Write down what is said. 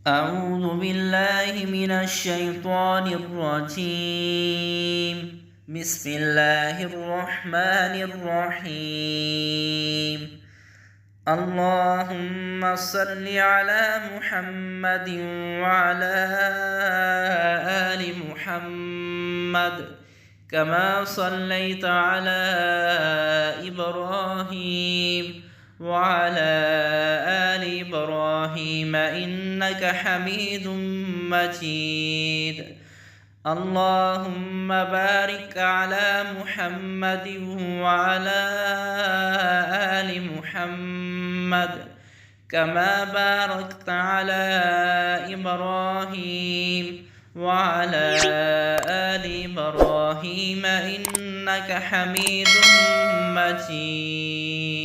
أعوذ بالله من الشيطان الرجيم. بسم الله الرحمن الرحيم. اللهم صل على محمد وعلى آل محمد كما صليت على إبراهيم وعلى آل إبراهيم إنك حميد مجيد. اللهم بارك على محمد وعلى آل محمد كما باركت على إبراهيم وعلى آل إبراهيم إنك حميد مجيد.